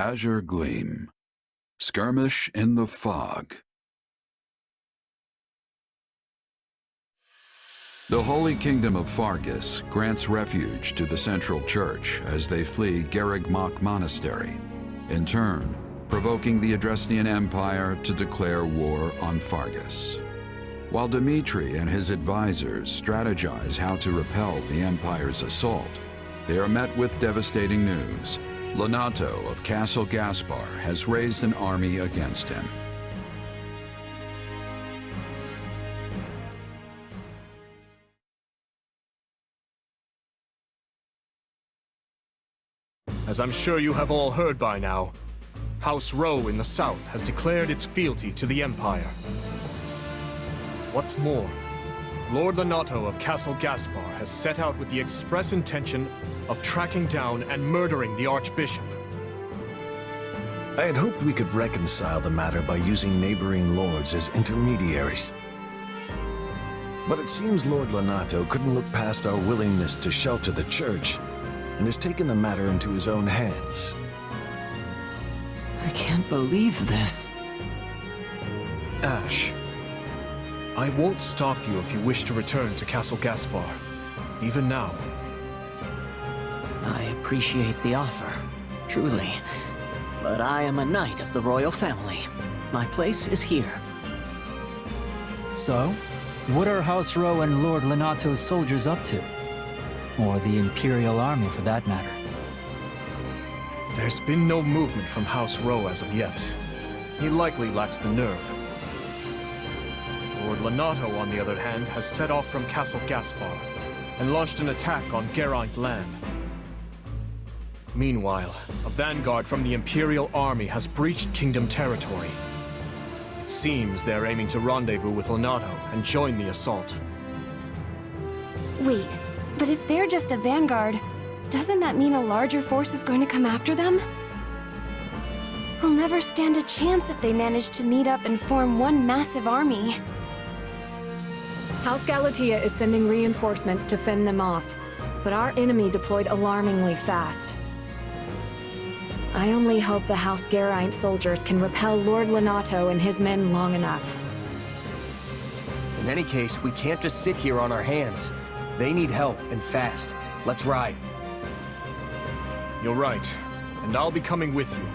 Azure Gleam. Skirmish in the fog. The Holy Kingdom of Fargus grants refuge to the Central Church as they flee Garrigmach Monastery, in turn provoking the Adrestian Empire to declare war on Fargus. While Dimitri and his advisors strategize how to repel the Empire's assault, they are met with devastating news. Lonato of Castle Gaspar has raised an army against him. As I'm sure you have all heard by now, House Rowe in the south has declared its fealty to the Empire. What's more, Lord Lonato of Castle Gaspar has set out with the express intention of tracking down and murdering the Archbishop. I had hoped we could reconcile the matter by using neighboring lords as intermediaries. But it seems Lord Lonato couldn't look past our willingness to shelter the church and has taken the matter into his own hands. I can't believe this. Ash, I won't stop you if you wish to return to Castle Gaspar, even now. I appreciate the offer, truly. But I am a knight of the royal family. My place is here. So, what are House Rowe and Lord Lonato's soldiers up to? Or the Imperial Army, for that matter? There's been no movement from House Rowe as of yet. He likely lacks the nerve. Lord Lonato, on the other hand, has set off from Castle Gaspar and launched an attack on Geraint land. Meanwhile, a vanguard from the Imperial Army has breached Kingdom territory. It seems they're aiming to rendezvous with Lonato and join the assault. Wait, but if they're just a vanguard, doesn't that mean a larger force is going to come after them? We'll never stand a chance if they manage to meet up and form one massive army. House Galatea is sending reinforcements to fend them off, but our enemy deployed alarmingly fast. I only hope the House Geraint soldiers can repel Lord Lonato and his men long enough. In any case, we can't just sit here on our hands. They need help, and fast. Let's ride. You're right, and I'll be coming with you.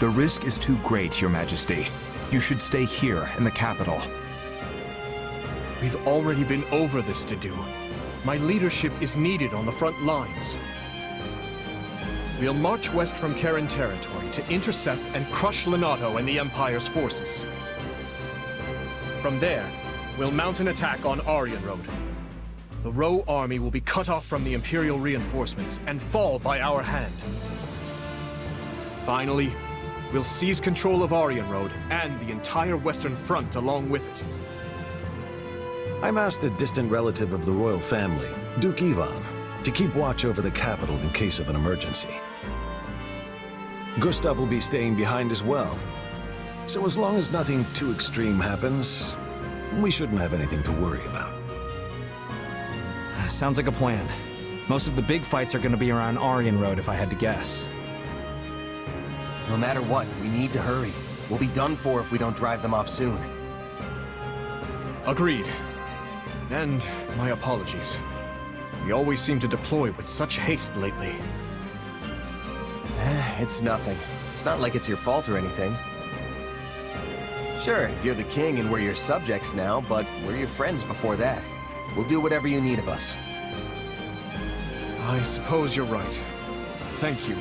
The risk is too great, Your Majesty. You should stay here in the capital. We've already been over this to do. My leadership is needed on the front lines. We'll march west from Karen territory to intercept and crush Lonato and the Empire's forces. From there, we'll mount an attack on Aryan Road. The Rowe army will be cut off from the Imperial reinforcements and fall by our hand. Finally, we'll seize control of Aryan Road and the entire Western Front along with it. I'm asked a distant relative of the royal family, Duke Ivan, to keep watch over the capital in case of an emergency. Gustav will be staying behind as well. So as long as nothing too extreme happens, we shouldn't have anything to worry about. Sounds like a plan. Most of the big fights are gonna be around Aryan Road, if I had to guess. No matter what, we need to hurry. We'll be done for if we don't drive them off soon. Agreed. And my apologies. We always seem to deploy with such haste lately. It's nothing. It's not like it's your fault or anything. Sure, you're the king and we're your subjects now, but we're your friends before that. We'll do whatever you need of us. I suppose you're right. Thank you.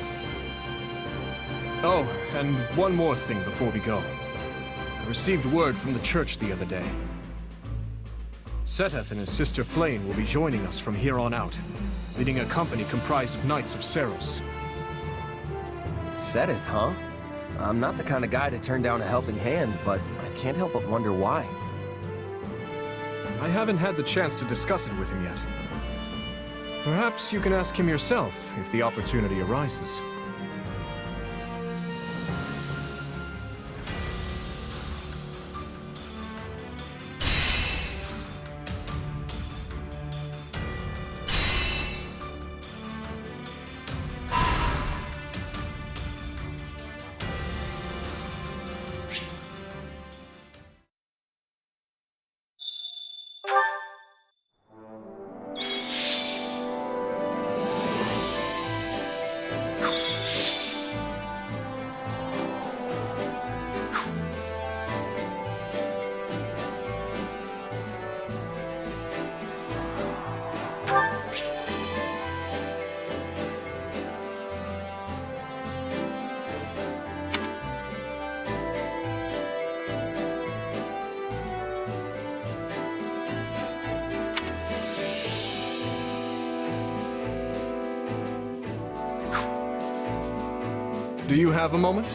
Oh, and one more thing before we go. I received word from the church the other day. Seteth and his sister Flame will be joining us from here on out, leading a company comprised of Knights of Seros. Seteth, huh? I'm not the kind of guy to turn down a helping hand, but I can't help but wonder why. I haven't had the chance to discuss it with him yet. Perhaps you can ask him yourself if the opportunity arises. Do you have a moment?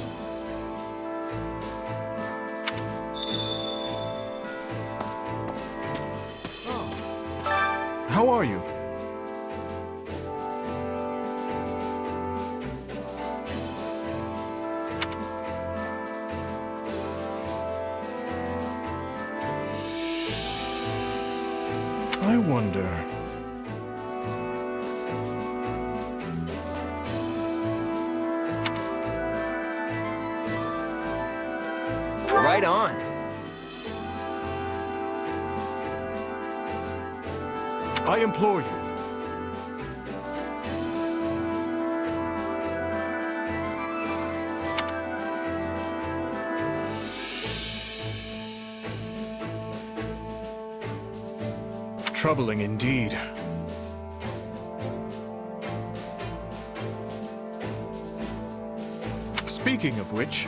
How are you? I wonder... Right on. I implore you. Troubling indeed. Speaking of which...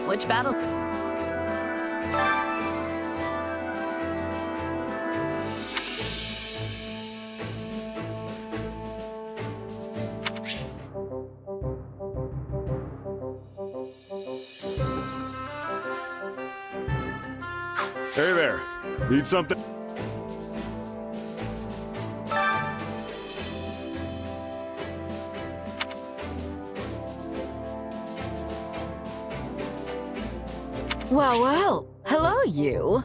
Which battle? Hey there. Need something? Well, well. Hello, you.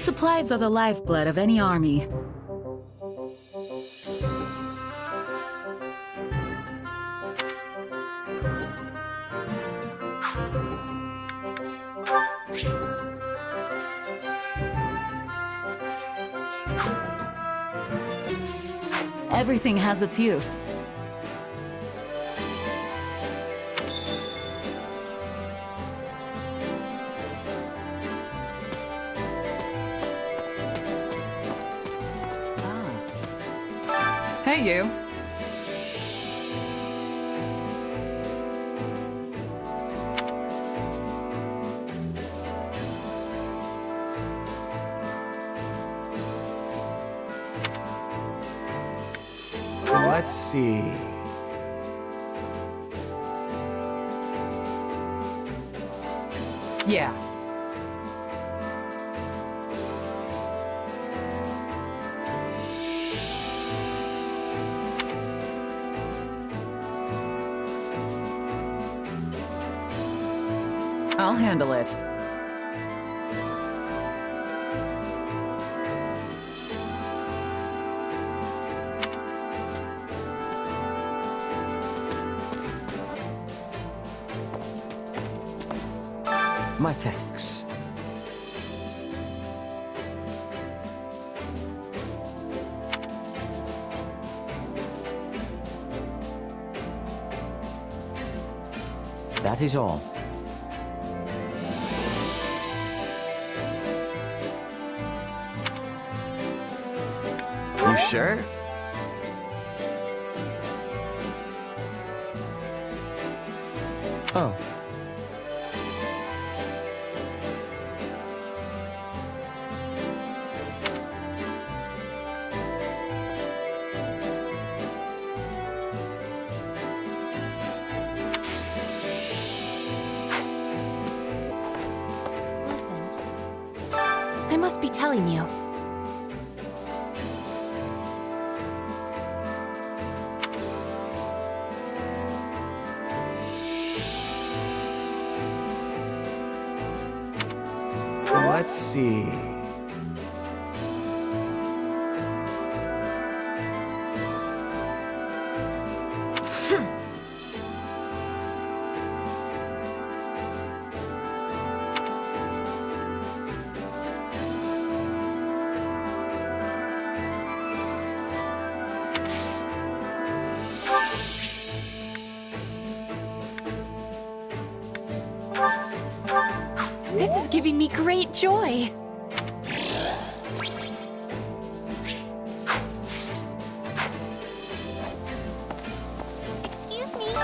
Supplies are the lifeblood of any army. Everything has its use. Hey, you. Let's see. Yeah. I'll handle it. My thanks. That is all. You sure? Oh. Listen. I must be telling you. Let's see. This is giving me great joy. Excuse me.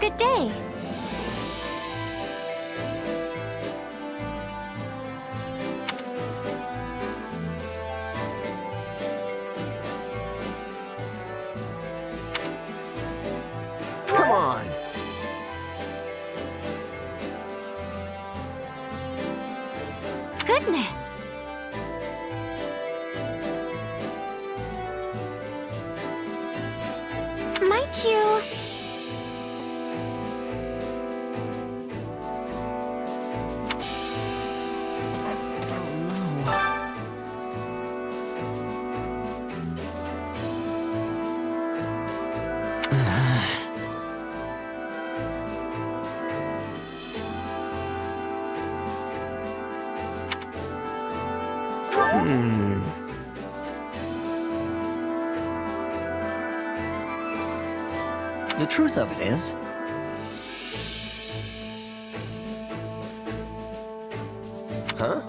Good day. Come on. Goodness. Might you? The truth of it is, Huh?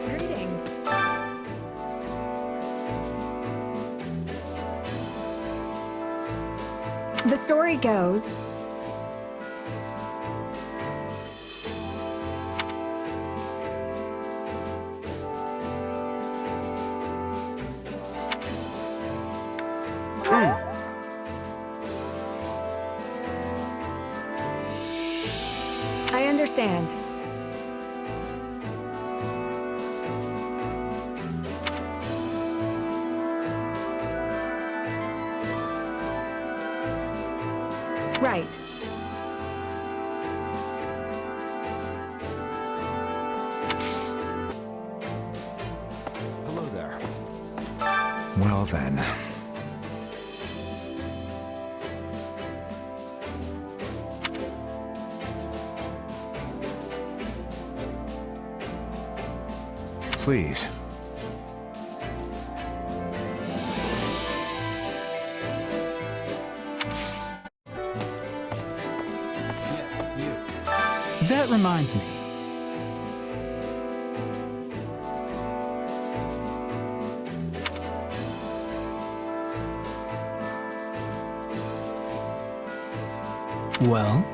Greetings. The story goes, I understand. Right. Hello there. Well then. Please. Yes, you. That reminds me. Well?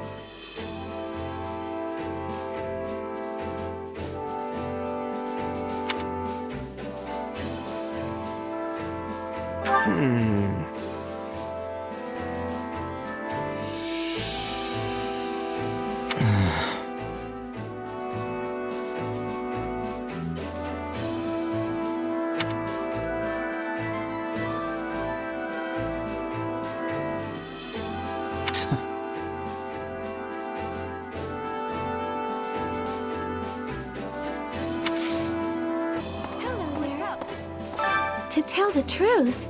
To tell the truth,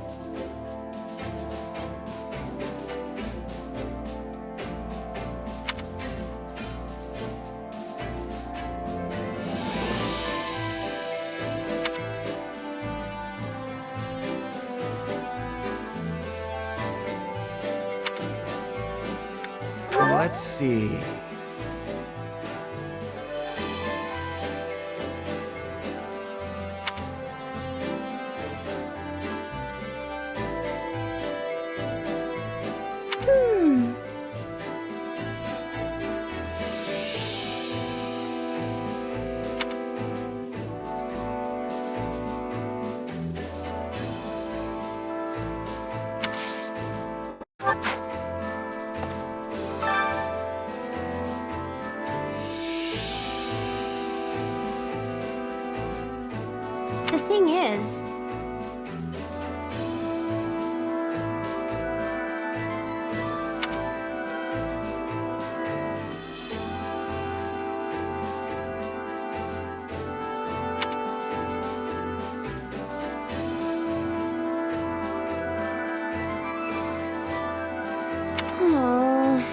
Let's see. The thing is, oh.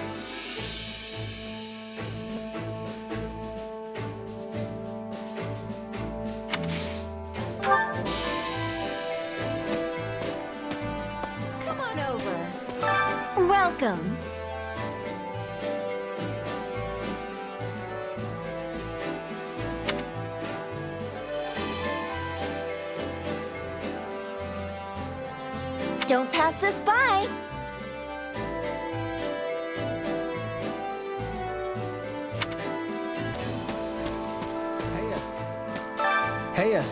Come on over. Welcome. Don't pass this by. Heya.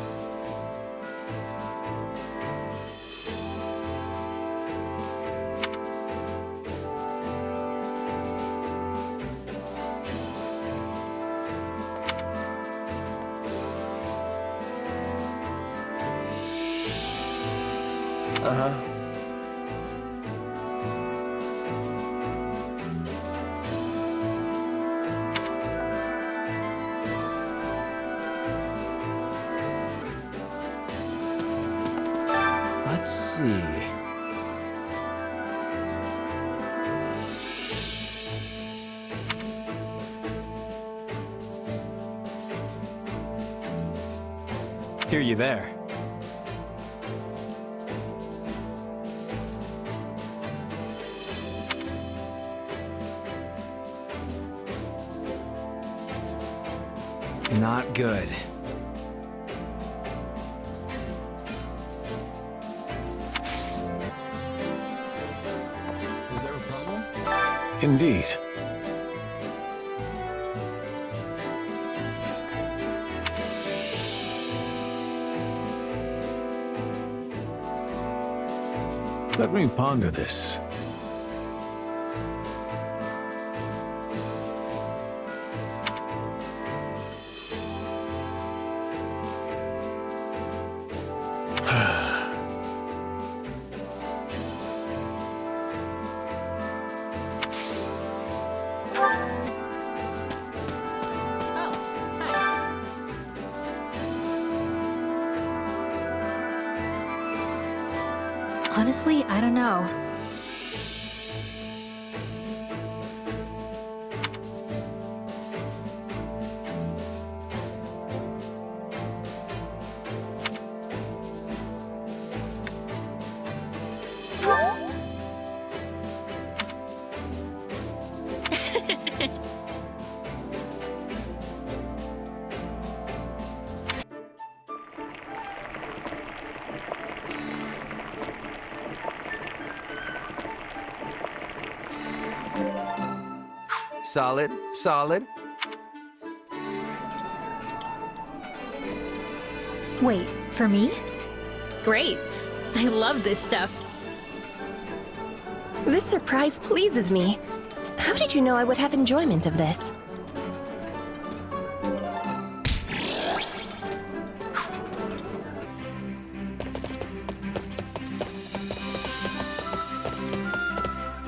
Uh-huh. Let's see. Hear you there. Not good. Is there a problem? Indeed. Let me ponder this. Honestly, I don't know. Solid, solid. Wait, for me? Great. I love this stuff. This surprise pleases me. How did you know I would have enjoyment of this?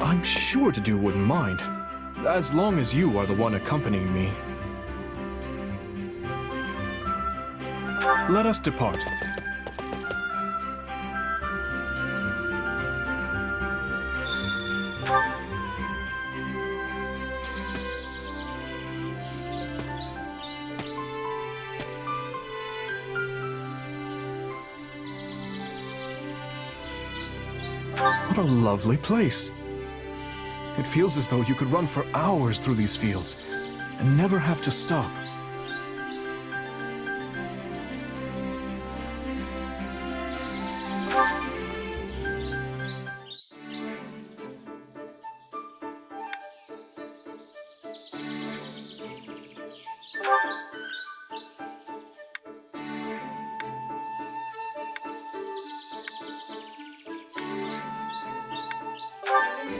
I'm sure Dedu wouldn't mind, as long as you are the one accompanying me. Let us depart. What a lovely place. It feels as though you could run for hours through these fields and never have to stop.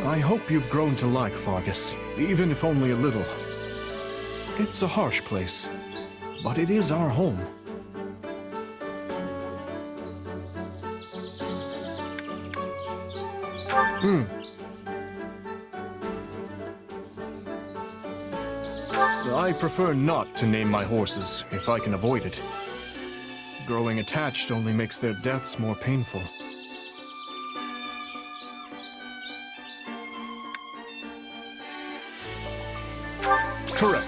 I hope you've grown to like Fargus, even if only a little. It's a harsh place, but it is our home. I prefer not to name my horses, if I can avoid it. Growing attached only makes their deaths more painful. Correct.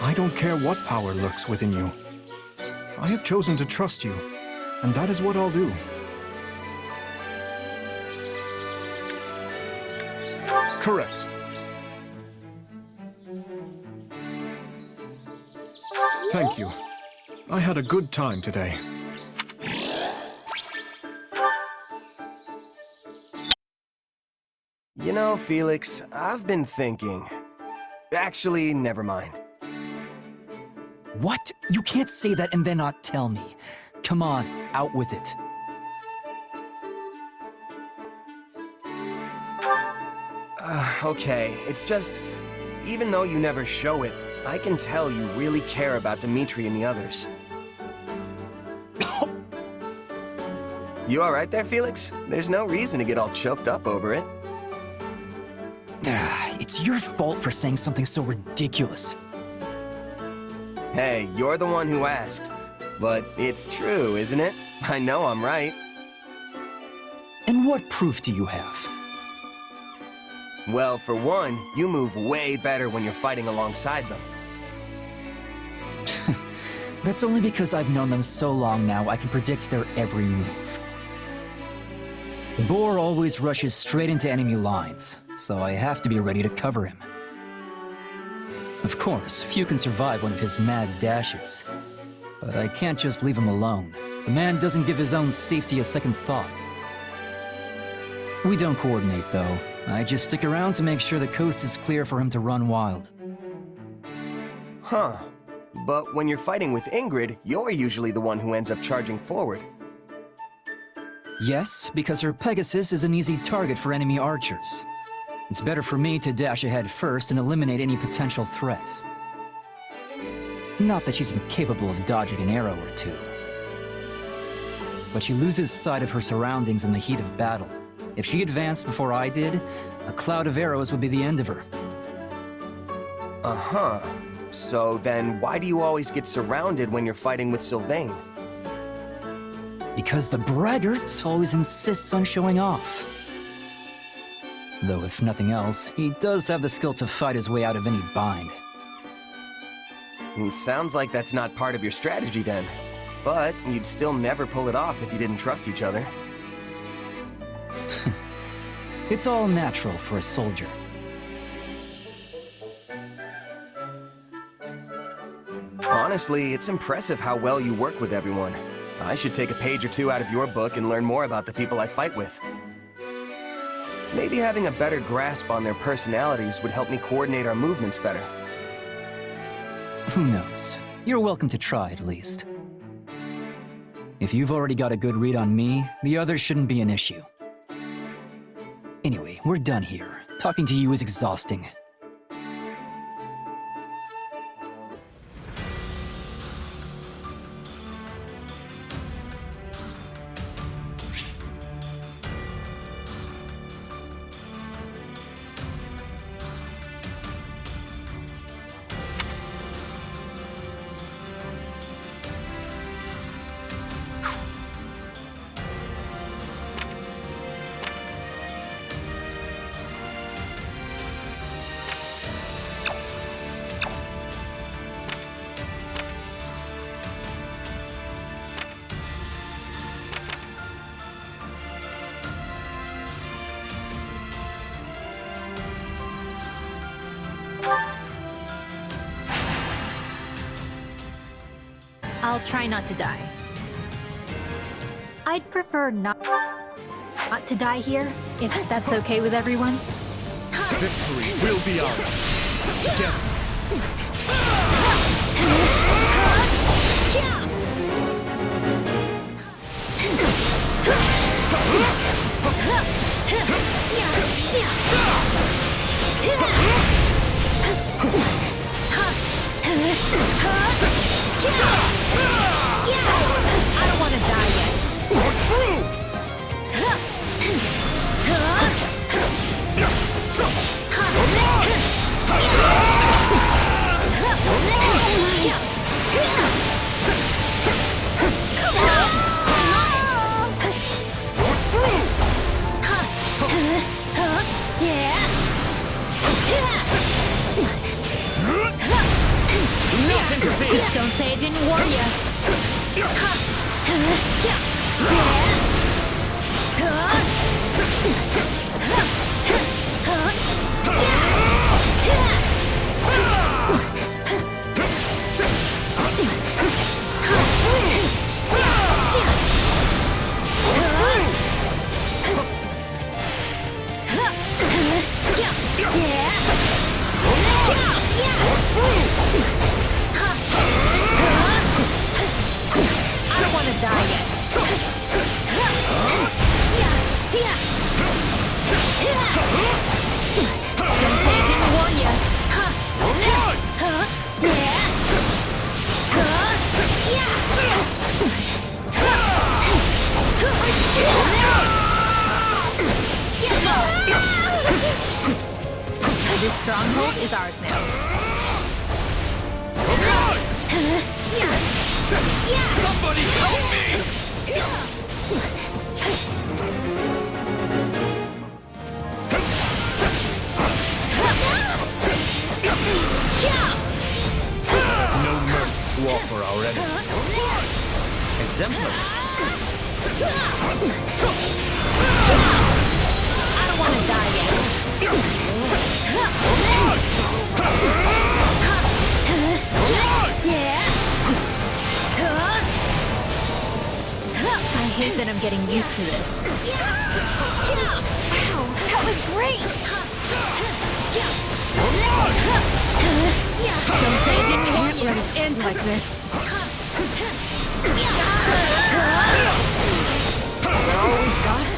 I don't care what power lurks within you. I have chosen to trust you, and that is what I'll do. Correct. Thank you. I had a good time today. You know, Felix, I've been thinking. Actually, never mind. What? You can't say that and then not tell me. Come on, out with it. Okay, it's just, even though you never show it, I can tell you really care about Dimitri and the others. You alright there, Felix? There's no reason to get all choked up over it. It's your fault for saying something so ridiculous. Hey, you're the one who asked. But it's true, isn't it? I know I'm right. And what proof do you have? Well, for one, you move way better when you're fighting alongside them. That's only because I've known them so long now I can predict their every move. The boar always rushes straight into enemy lines, so I have to be ready to cover him. Of course, few can survive one of his mad dashes. But I can't just leave him alone. The man doesn't give his own safety a second thought. We don't coordinate, though. I just stick around to make sure the coast is clear for him to run wild. Huh. But when you're fighting with Ingrid, you're usually the one who ends up charging forward. Yes, because her Pegasus is an easy target for enemy archers. It's better for me to dash ahead first and eliminate any potential threats. Not that she's incapable of dodging an arrow or two. But she loses sight of her surroundings in the heat of battle. If she advanced before I did, a cloud of arrows would be the end of her. Uh-huh. So then why do you always get surrounded when you're fighting with Sylvain? Because the braggart always insists on showing off. Though if nothing else, he does have the skill to fight his way out of any bind. Sounds like that's not part of your strategy then. But you'd still never pull it off if you didn't trust each other. It's all natural for a soldier. Honestly, it's impressive how well you work with everyone. I should take a page or two out of your book and learn more about the people I fight with. Maybe having a better grasp on their personalities would help me coordinate our movements better. Who knows? You're welcome to try, at least. If you've already got a good read on me, the others shouldn't be an issue. Anyway, we're done here. Talking to you is exhausting. I'll try not to die. I'd prefer not to die here, if that's okay with everyone. Victory will be ours. Together. I don't want to die yet. Not interfere! Don't say I didn't warn you. I don't want to die yet. Don't say I didn't warn you. This stronghold is ours now. Somebody help me! No mercy to offer our enemies. Exemplar. I don't want to die yet. I hate that I'm getting used to this. Wow, that was great. Don't say I didn't warn you. Let it end like this. All we've got?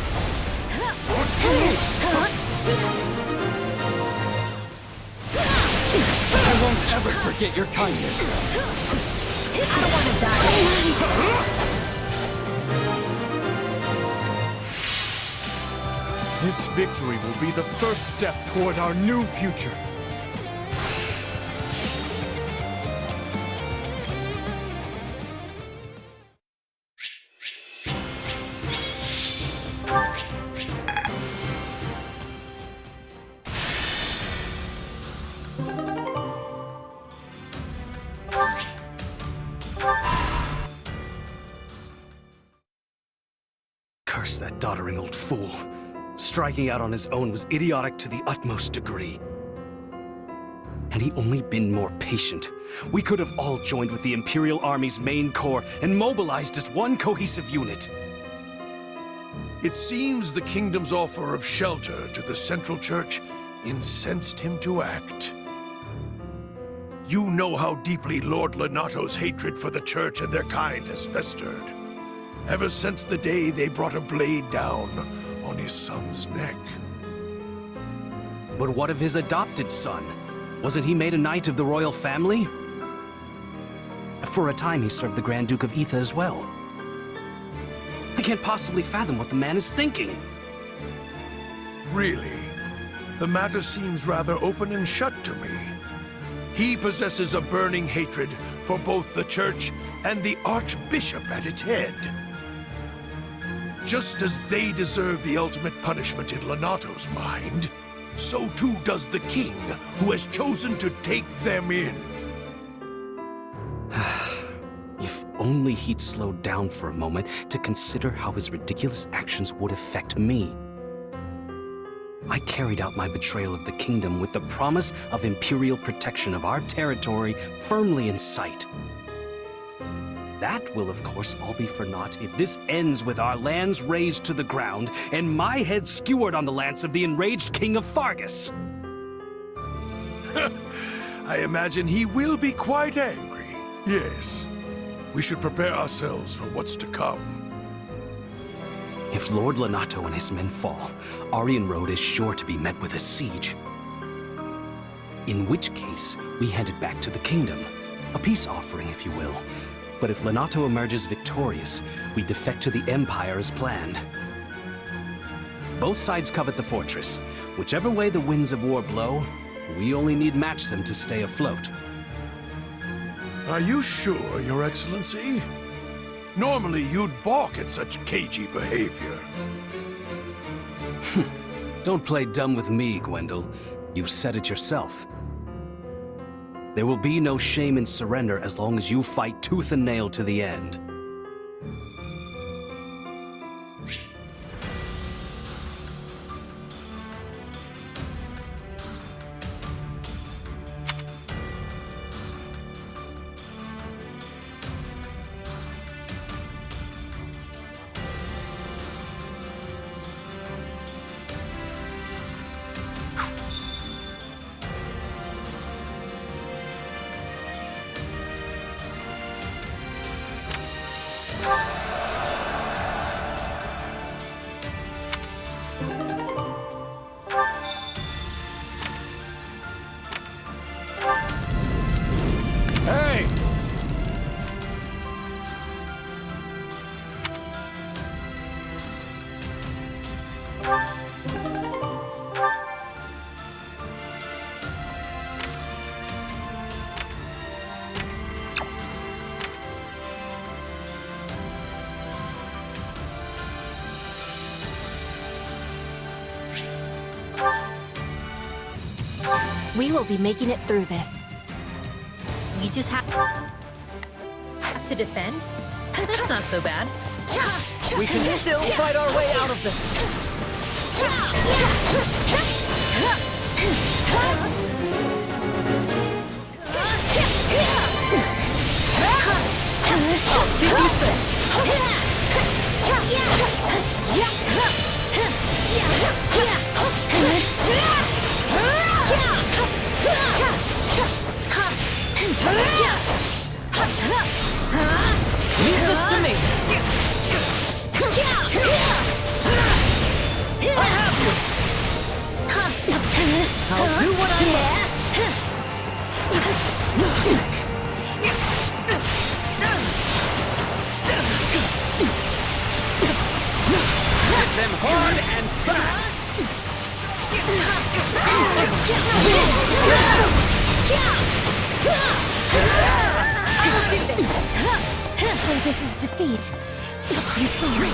I won't ever forget your kindness. I don't want to die yet. This victory will be the first step toward our new future. Curse that doddering old fool. Striking out on his own was idiotic to the utmost degree. Had he only been more patient, we could have all joined with the Imperial Army's main corps and mobilized as one cohesive unit. It seems the kingdom's offer of shelter to the Central Church incensed him to act. You know how deeply Lord Lonato's hatred for the Church and their kind has festered, ever since the day they brought a blade down on his son's neck. But what of his adopted son? Wasn't he made a knight of the royal family? For a time he served the Grand Duke of Etha as well. I can't possibly fathom what the man is thinking. Really? The matter seems rather open and shut to me. He possesses a burning hatred for both the Church and the Archbishop at its head. Just as they deserve the ultimate punishment in Lonato's mind, so too does the king, who has chosen to take them in. If only he'd slowed down for a moment to consider how his ridiculous actions would affect me. I carried out my betrayal of the kingdom with the promise of imperial protection of our territory firmly in sight. That will, of course, all be for naught if this ends with our lands razed to the ground and my head skewered on the lance of the enraged King of Fargus. I imagine he will be quite angry. Yes. We should prepare ourselves for what's to come. If Lord Lonato and his men fall, Aryan Road is sure to be met with a siege. In which case, we head it back to the kingdom. A peace offering, if you will. But if Lonato emerges victorious, we defect to the Empire as planned. Both sides covet the fortress. Whichever way the winds of war blow, we only need match them to stay afloat. Are you sure, Your Excellency? Normally you'd balk at such cagey behavior. Don't play dumb with me, Gwendol. You've said it yourself. There will be no shame in surrender as long as you fight tooth and nail to the end. Hey! We will be making it through this. We just have to defend? That's not so bad. We can still fight our way out of this. I'll keep you safe. Leave this to me. I have you. I'll do what I must. Hit them hard and fast. I'll do this. So this is defeat. I'm sorry.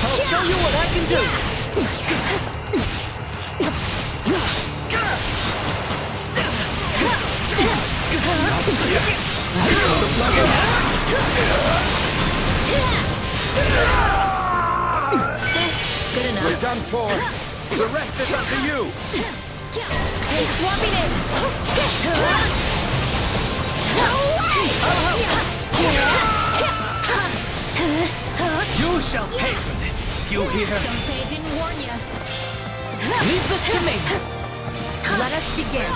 I'll show you what I can do. Good enough. We're done for. The rest is up to you. He's swapping it. You shall pay for this. You hear? Don't say I didn't warn you. Leave this to me. Let us begin.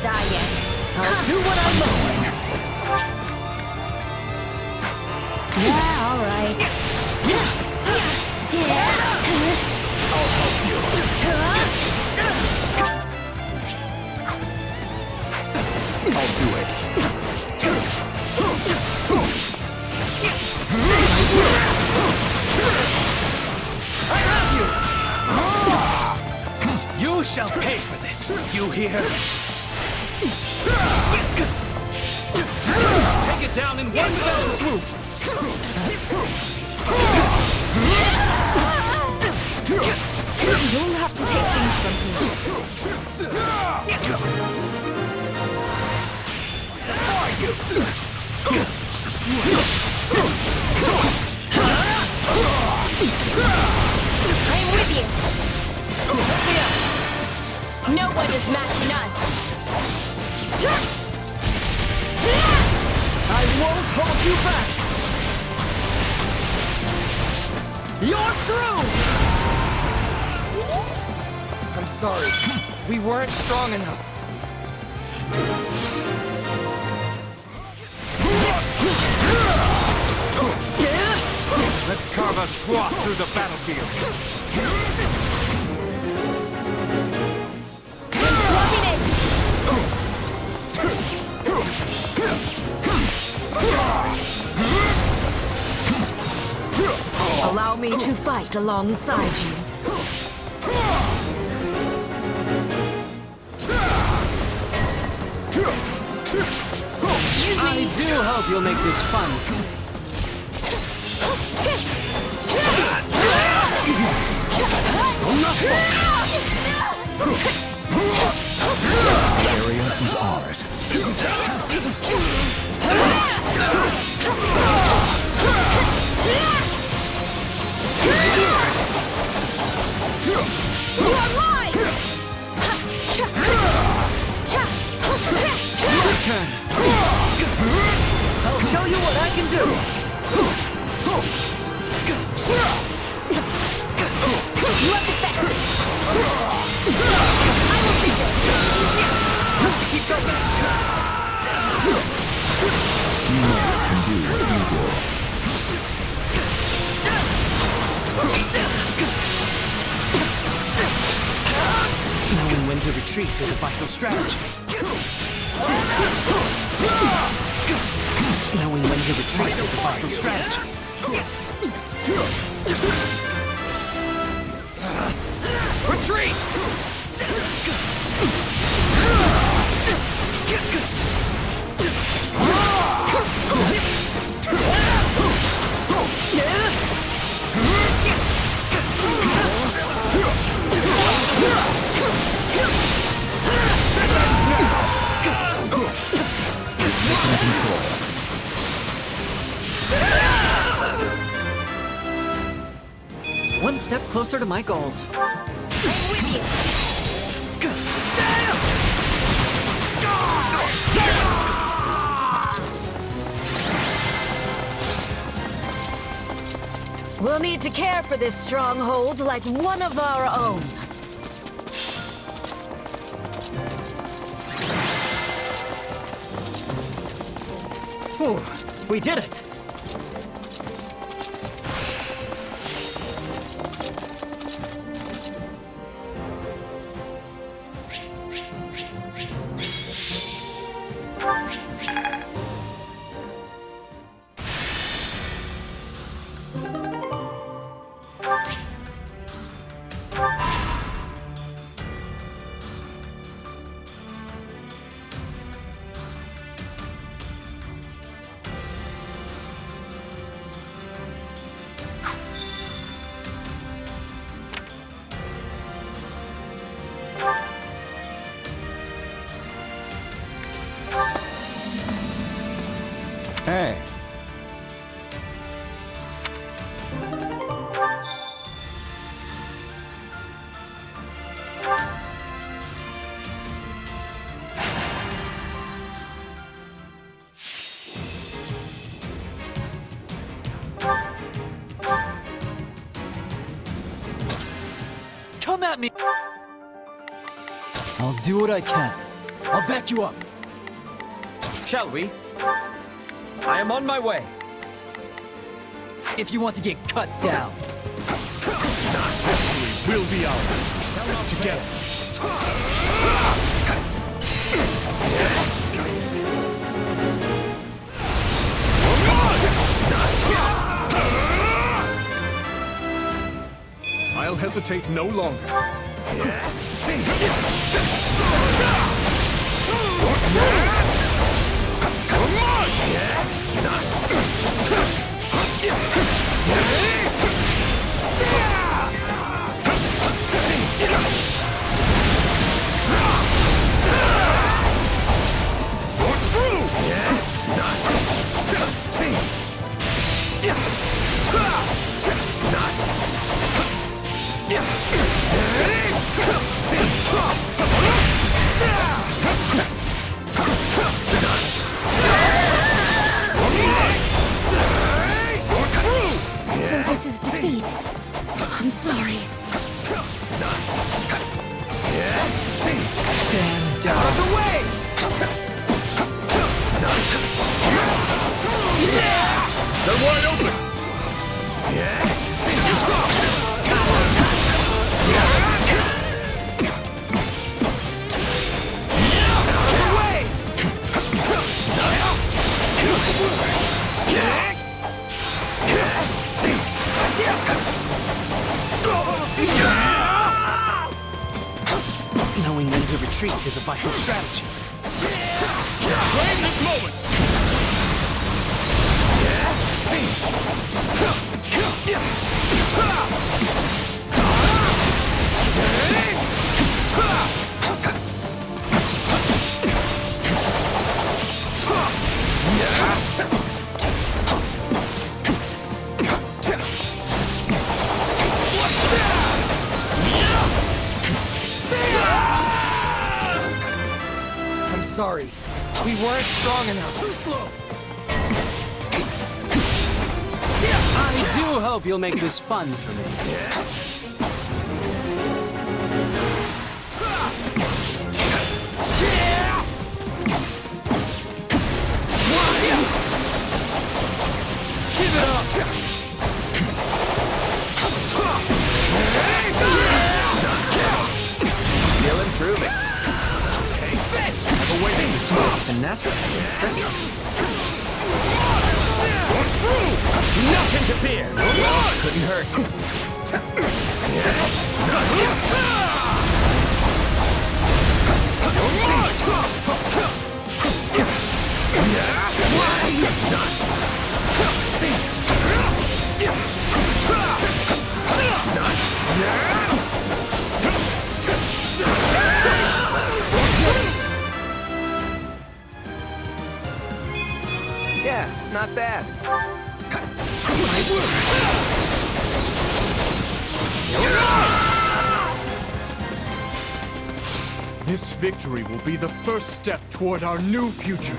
die yet. I'll do what I must. Yeah, all right. I'll help you. I'll do it. I have you! You shall pay for this, you hear? Take it down in one fell swoop! You'll have to take things from me. Are you? I'm with you. No one is matching us. I won't hold you back. You're through! I'm sorry. We weren't strong enough. Let's carve a swath through the battlefield. I'm swapping it. Allow me to fight alongside you. I do hope you'll make this fun. The area is ours. Your turn. I'll show you what I can do. You have the fence. I will do this. He doesn't. Humans can do what you do. Knowing when to retreat is a vital strategy. Knowing when to retreat is a vital strategy. Retreat! Taking control. One step closer to my goals. I'm with you. We'll need to care for this stronghold like one of our own. Whew, we did it! Hey. Come at me! I'll do what I can. I'll back you up. Shall we? I am on my way. If you want to get cut down. Treachery will be ours. Together. I'll hesitate no longer. So this is defeat. I'm sorry. Stand down. Out of the way! They're wide open! Knowing when to retreat is a vital strategy. Claim this moment! I'm sorry. We weren't strong enough. Too slow. I do hope you'll make this fun for me. Give it up! Still improving. Take this! I've awaited this moment. Tenacity impresses. Nothing to fear! Couldn't hurt. Yeah, not bad. This victory will be the first step toward our new future.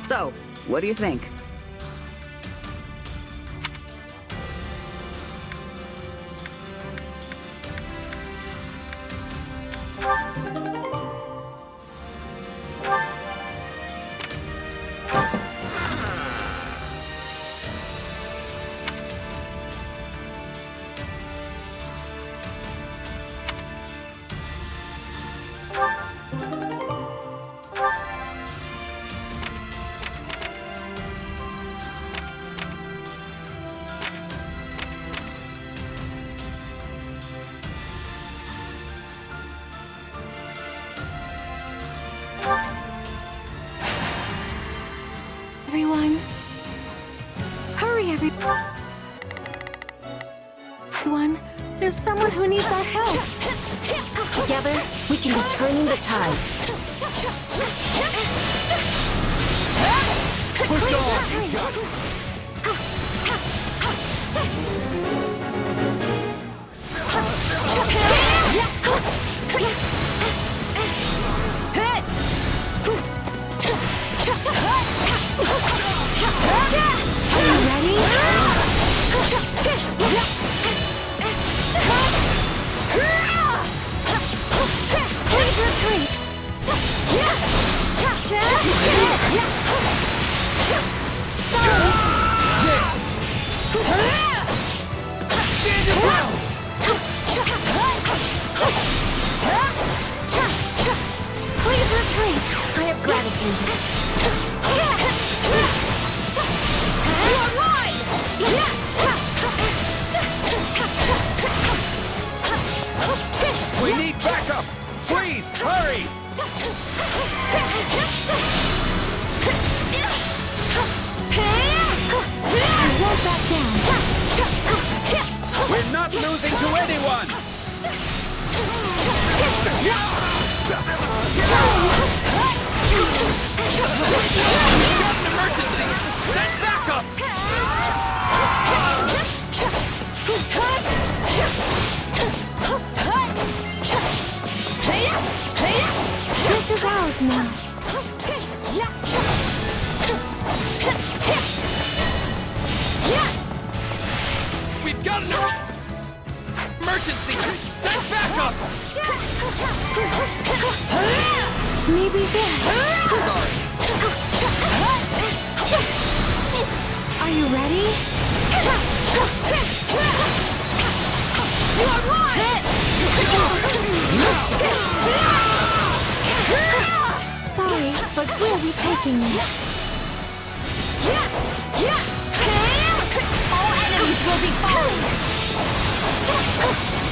So, what do you think? Everyone. Hurry, everyone. There's someone who needs our help. Together, we can be turning the tides. Push on! losing to anyone! We've got an emergency! Send backup! This is ours now. We've got an emergency! Send backup! Maybe this. Sorry. Are you ready? Sorry, but where are we taking this? All enemies will be falling!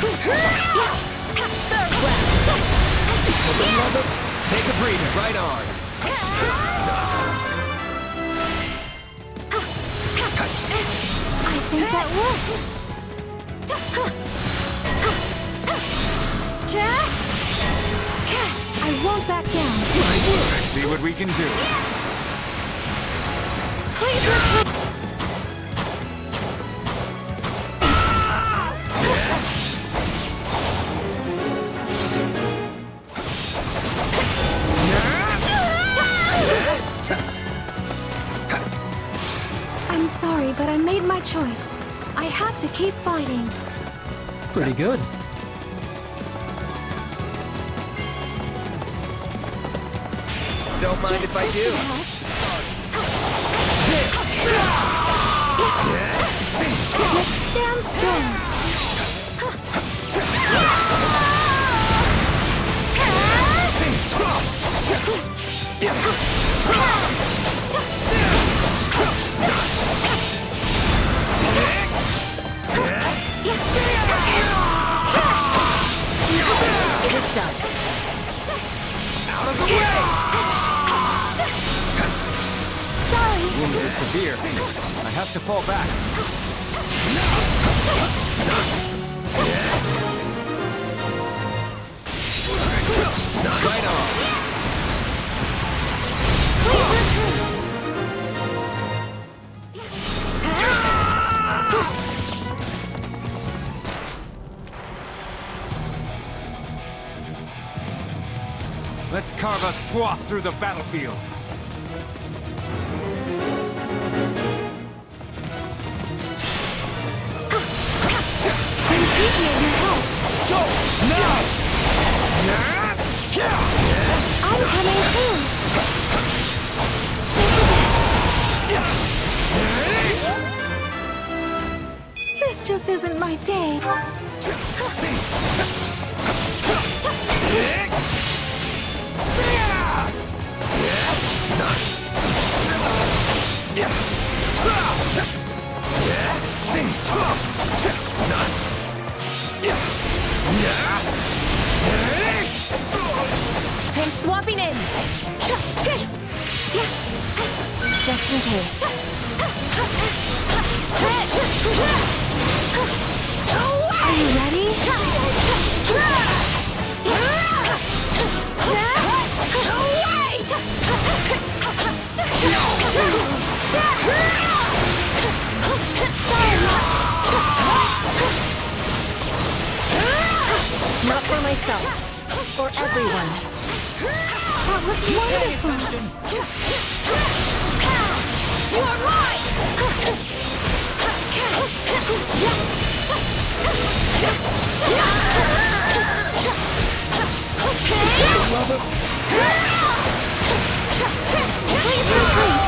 Third round! Take a breather, right on. I think that worked. I won't back down. Let's see what we can do. Please retreat. I'm sorry, but I made my choice. I have to keep fighting. Pretty good. Don't mind if I do. Let's stand still. It is done. Out of the way! Sorry. Wounds are severe. I have to fall back. Right on. Please retreat. Let's carve a swath through the battlefield. I appreciate your help. Go! Now! I'm coming too. This just isn't my day. I'm swapping in. Just in case. Are you ready? Not for myself. For everyone. That was wonderful. You are right! Please retreat.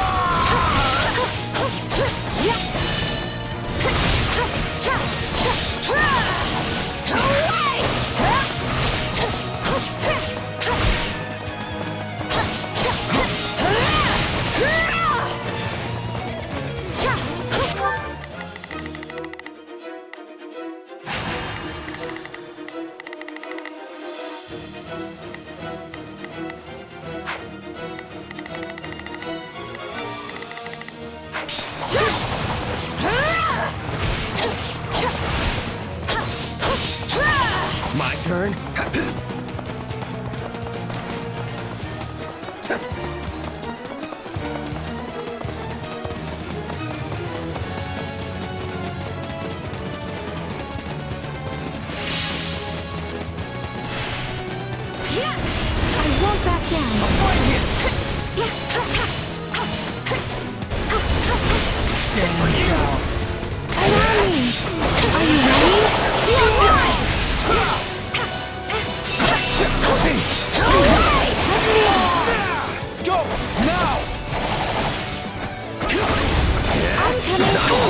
turn. I won't back down. Stand down. Allow me. Are you ready? Go! Now! I'm coming too.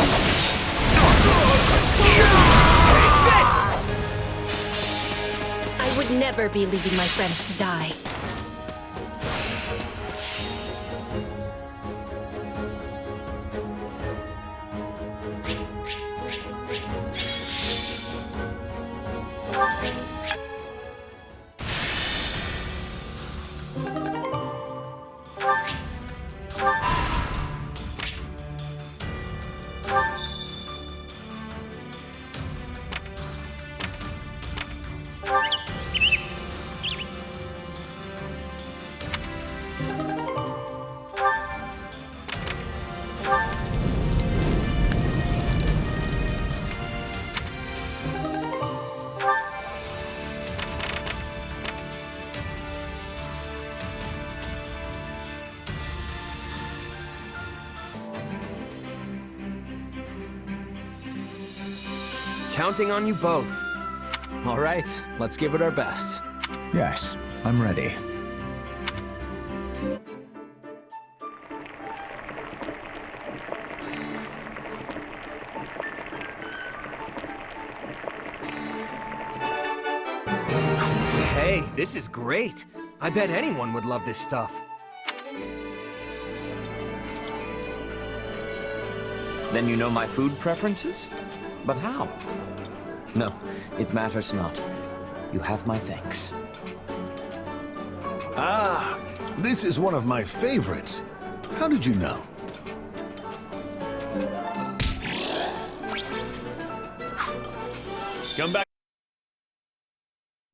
Take this! I would never be leaving my friends to die. Counting on you both. All right, let's give it our best. Yes, I'm ready. Hey, this is great. I bet anyone would love this stuff. Then you know my food preferences? But how? No, it matters not. You have my thanks. Ah, this is one of my favorites. How did you know? Come back.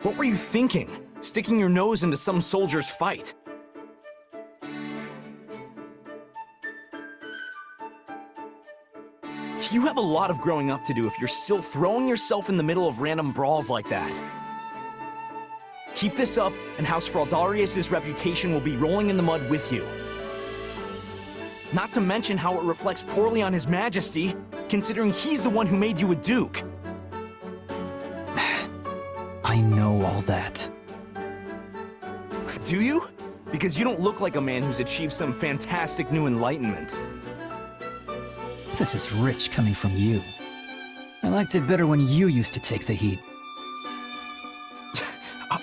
What were you thinking? Sticking your nose into some soldier's fight? You have a lot of growing up to do if you're still throwing yourself in the middle of random brawls like that. Keep this up, and House Fraldarius' reputation will be rolling in the mud with you. Not to mention how it reflects poorly on His Majesty, considering he's the one who made you a duke. I know all that. Do you? Because you don't look like a man who's achieved some fantastic new enlightenment. This is rich coming from you. I liked it better when you used to take the heat.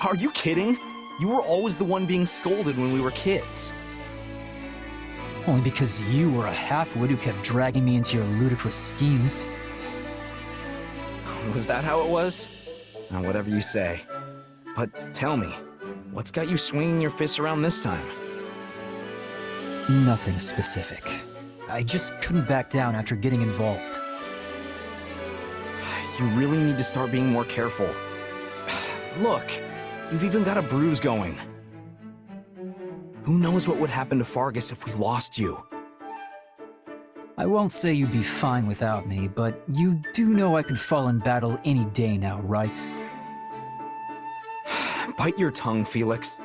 Are you kidding? You were always the one being scolded when we were kids. Only because you were a half-wit who kept dragging me into your ludicrous schemes. Was that how it was? Whatever you say. But tell me, what's got you swinging your fists around this time? Nothing specific. I just couldn't back down after getting involved. You really need to start being more careful. Look, you've even got a bruise going. Who knows what would happen to Fargus if we lost you? I won't say you'd be fine without me, but you do know I could fall in battle any day now, right? Bite your tongue, Felix.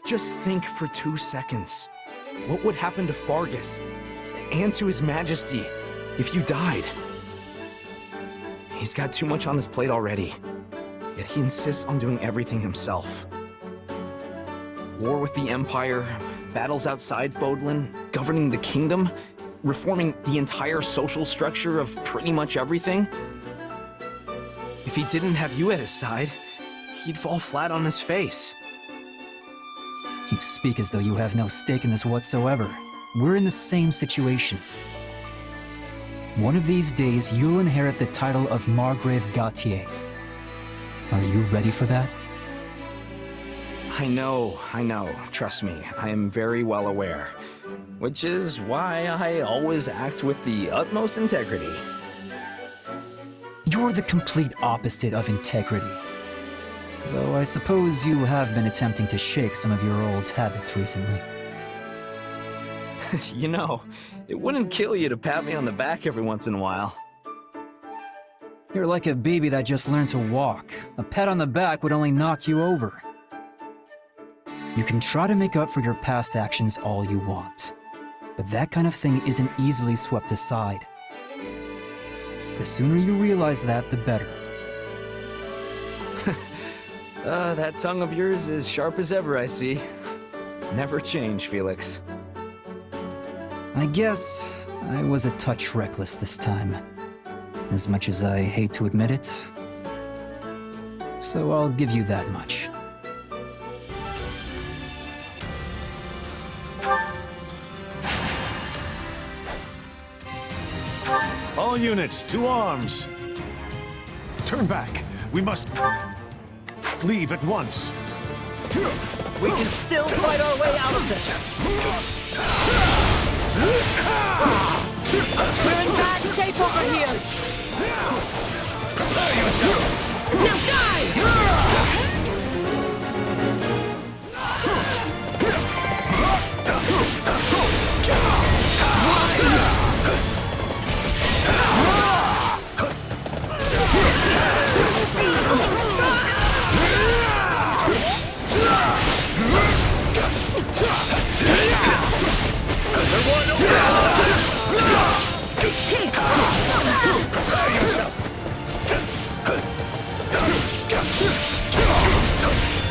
Just think for 2 seconds. What would happen to Fargus? And to His Majesty if you died? He's got too much on his plate already, yet he insists on doing everything himself. War with the Empire, battles outside Fodlan, governing the kingdom, reforming the entire social structure of pretty much everything. If he didn't have you at his side, he'd fall flat on his face. You speak as though you have no stake in this whatsoever. We're in the same situation. One of these days, you'll inherit the title of Margrave Gautier. Are you ready for that? I know. Trust me, I am very well aware. Which is why I always act with the utmost integrity. You're the complete opposite of integrity. Though I suppose you have been attempting to shake some of your old habits recently. You know, it wouldn't kill you to pat me on the back every once in a while. You're like a baby that just learned to walk. A pat on the back would only knock you over. You can try to make up for your past actions all you want, but that kind of thing isn't easily swept aside. The sooner you realize that, the better. That tongue of yours is sharp as ever, I see. Never change, Felix. I guess I was a touch reckless this time, as much as I hate to admit it. So I'll give you that much. All units, to arms! Turn back. We must leave at once. We can still fight our way out of this. We're in bad shape over here. Now die!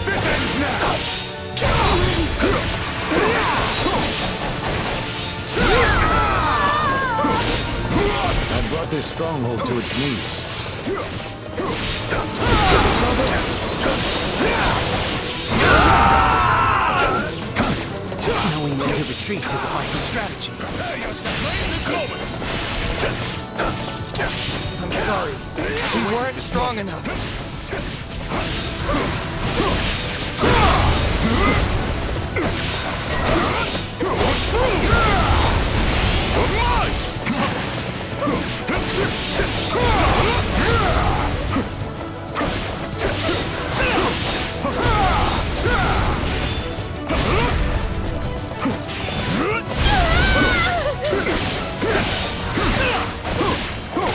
This ends now! I brought this stronghold to its knees. Knowing when to retreat is a vital strategy. I'm sorry. We weren't strong enough.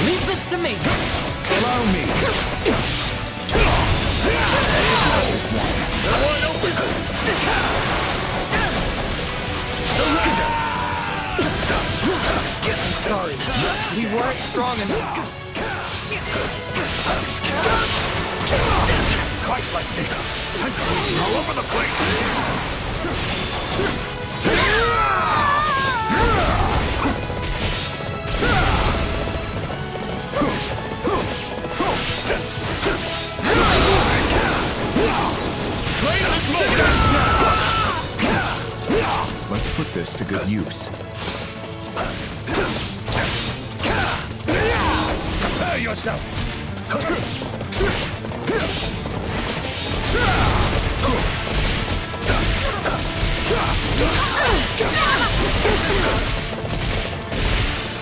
Leave this to me. Allow me. I'm sorry. We weren't strong enough. Fight like this! I'm bleeding all over the place! Let's put this to good use. Prepare yourself!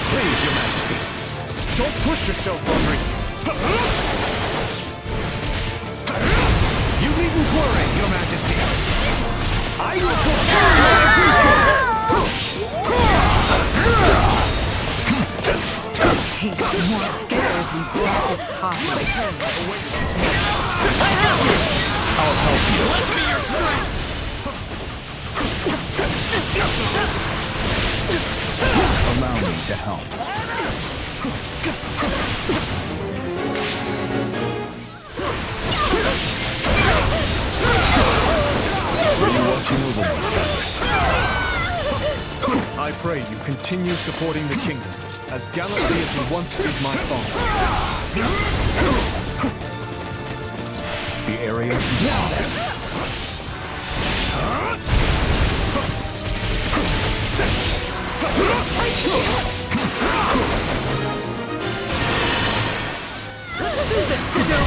Please, Your Majesty. Don't push yourself, Henri. You needn't worry, Your Majesty. I will fulfill my duty! Takes more care than practice coffee. I'll help you. Lend me your strength! Allow me to help. What are you watching over me, I pray you continue supporting the kingdom as gallantly as you once did my father. The area is ours. Let's do this, Kado!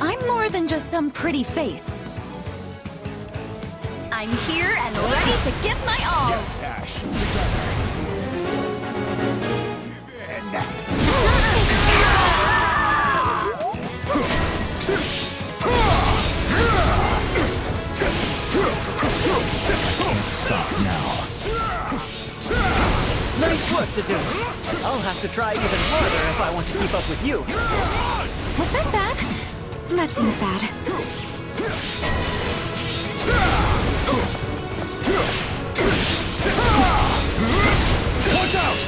I'm more than just some pretty face. I'm here and ready to give my all. Yes, Ash. Together. Stop now. Nice work to do. I'll have to try even harder if I want to keep up with you. Was that bad? That seems bad. Watch out!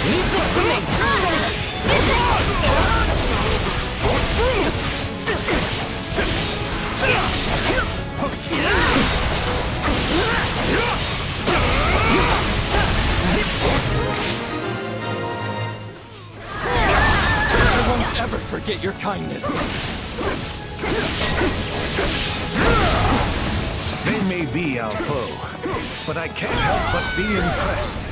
Leave this to me! I won't ever forget your kindness. They may be our foe, but I can't help but be impressed.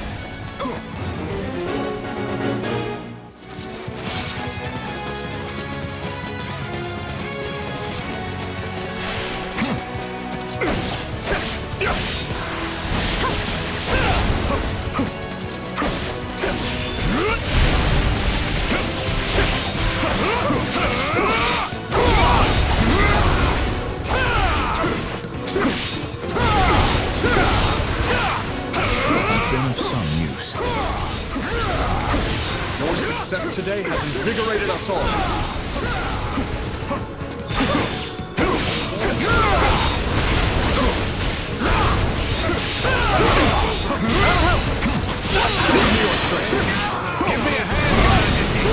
Been of some use. Your success today has invigorated us all. Give me your strength. Give me a hand, Majesty.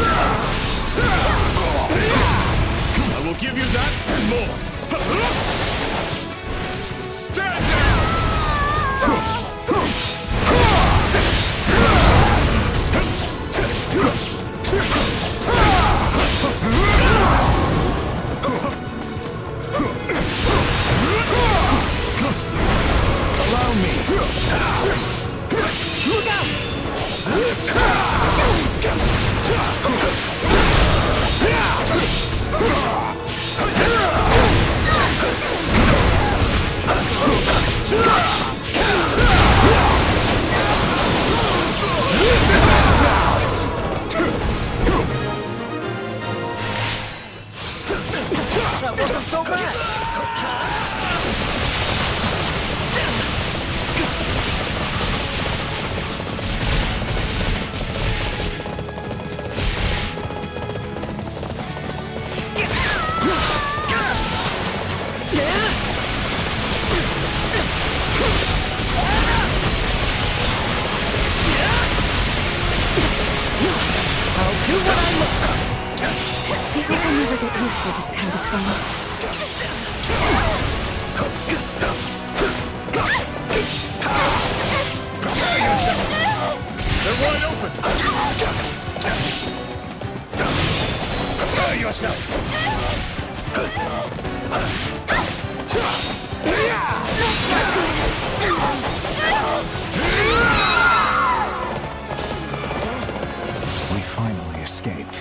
I will give you that and more. Stand down! Allow me. Look out! That wasn't so bad! I'll do what I must! I hope I'll never get used to this kind of thing. Prepare yourself! They're wide open! Prepare yourself! We finally escaped.